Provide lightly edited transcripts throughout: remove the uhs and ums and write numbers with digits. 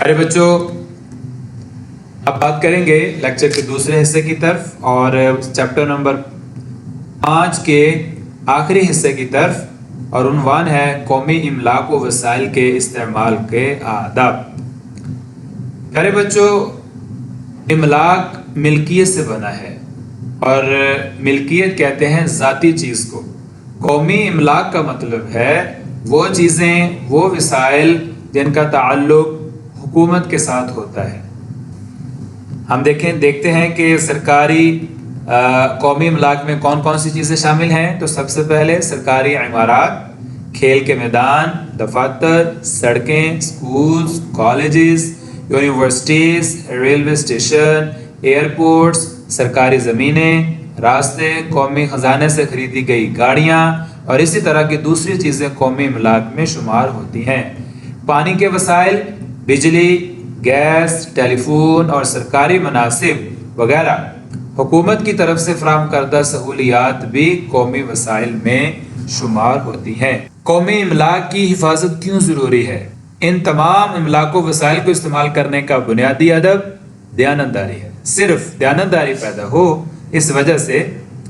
ارے بچوں، اب بات کریں گے لیکچر کے دوسرے حصے کی طرف اور چیپٹر نمبر 5 کے آخری حصے کی طرف، اور عنوان ہے قومی املاک و وسائل کے استعمال کے آداب۔ ارے بچوں، املاک ملکیت سے بنا ہے اور ملکیت کہتے ہیں ذاتی چیز کو۔ قومی املاک کا مطلب ہے وہ چیزیں، وہ وسائل جن کا تعلق حکومت کے ساتھ ہوتا ہے۔ ہم دیکھتے ہیں کہ سرکاری قومی املاک میں کون کون سی چیزیں شامل ہیں۔ تو سب سے پہلے سرکاری عمارات، کھیل کے میدان، دفاتر، سڑکیں، schools, colleges, universities, railway station, airports, سرکاری زمینیں، راستے، قومی خزانے سے خریدی گئی گاڑیاں اور اسی طرح کی دوسری چیزیں قومی املاک میں شمار ہوتی ہیں۔ پانی کے وسائل، بجلی، گیس، ٹیلی فون اور سرکاری مناصب وغیرہ حکومت کی طرف سے فراہم کردہ سہولیات بھی قومی وسائل میں شمار ہوتی ہیں۔ قومی املاک کی حفاظت کیوں ضروری ہے؟ ان تمام املاک و وسائل کو استعمال کرنے کا بنیادی ادب دیانتداری ہے۔ صرف دیانتداری پیدا ہو، اس وجہ سے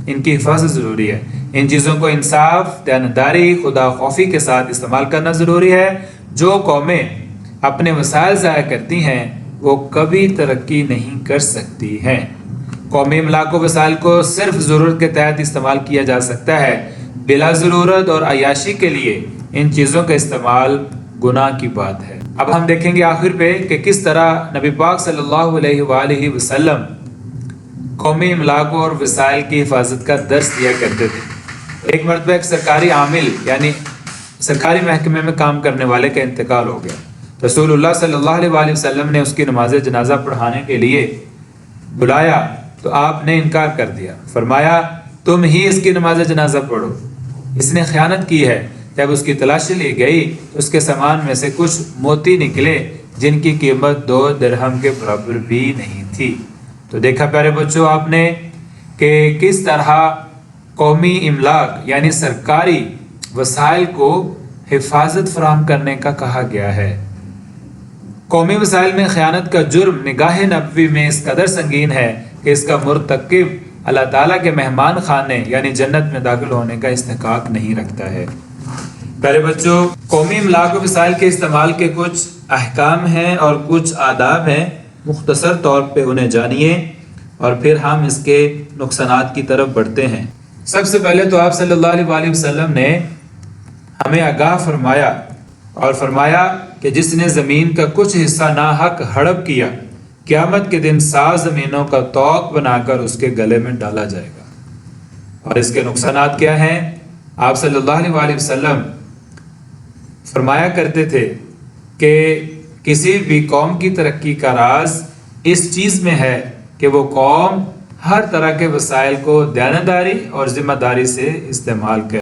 ان کی حفاظت ضروری ہے۔ ان چیزوں کو انصاف، دیانتداری، خدا خوفی کے ساتھ استعمال کرنا ضروری ہے۔ جو قومیں اپنے وسائل ضائع کرتی ہیں وہ کبھی ترقی نہیں کر سکتی ہیں۔ قومی املاک و وسائل کو صرف ضرورت کے تحت استعمال کیا جا سکتا ہے۔ بلا ضرورت اور عیاشی کے لیے ان چیزوں کا استعمال گناہ کی بات ہے۔ اب ہم دیکھیں گے آخر پہ کہ کس طرح نبی پاک صلی اللہ علیہ وآلہ وسلم قومی املاک اور وسائل کی حفاظت کا درس دیا کرتے تھے۔ ایک مرتبہ ایک سرکاری عامل یعنی سرکاری محکمے میں کام کرنے والے کا انتقال ہو گیا۔ رسول اللہ صلی اللہ علیہ وآلہ وسلم نے اس کی نماز جنازہ پڑھانے کے لیے بلایا تو آپ نے انکار کر دیا۔ فرمایا تم ہی اس کی نماز جنازہ پڑھو، اس نے خیانت کی ہے۔ جب اس کی تلاشی لی گئی تو اس کے سامان میں سے کچھ موتی نکلے جن کی قیمت 2 درہم کے برابر بھی نہیں تھی۔ تو دیکھا پیارے بچوں آپ نے کہ کس طرح قومی املاک یعنی سرکاری وسائل کو حفاظت فراہم کرنے کا کہا گیا ہے۔ قومی وسائل میں خیانت کا جرم نگاہ نبوی میں اس قدر سنگین ہے کہ اس کا مرتکب اللہ تعالیٰ کے مہمان خانے یعنی جنت میں داخل ہونے کا استحقاق نہیں رکھتا ہے۔ پیارے بچوں، قومی املاک و وسائل کے استعمال کے کچھ احکام ہیں اور کچھ آداب ہیں، مختصر طور پہ انہیں جانیے اور پھر ہم اس کے نقصانات کی طرف بڑھتے ہیں۔ سب سے پہلے تو آپ صلی اللہ علیہ وآلہ وسلم نے ہمیں آگاہ فرمایا اور فرمایا کہ جس نے زمین کا کچھ حصہ ناحق ہڑپ کیا، قیامت کے دن 7 زمینوں کا طوق بنا کر اس کے گلے میں ڈالا جائے گا۔ اور اس کے نقصانات کیا ہیں؟ آپ صلی اللہ علیہ وآلہ وسلم فرمایا کرتے تھے کہ کسی بھی قوم کی ترقی کا راز اس چیز میں ہے کہ وہ قوم ہر طرح کے وسائل کو دیانتداری اور ذمہ داری سے استعمال کرے۔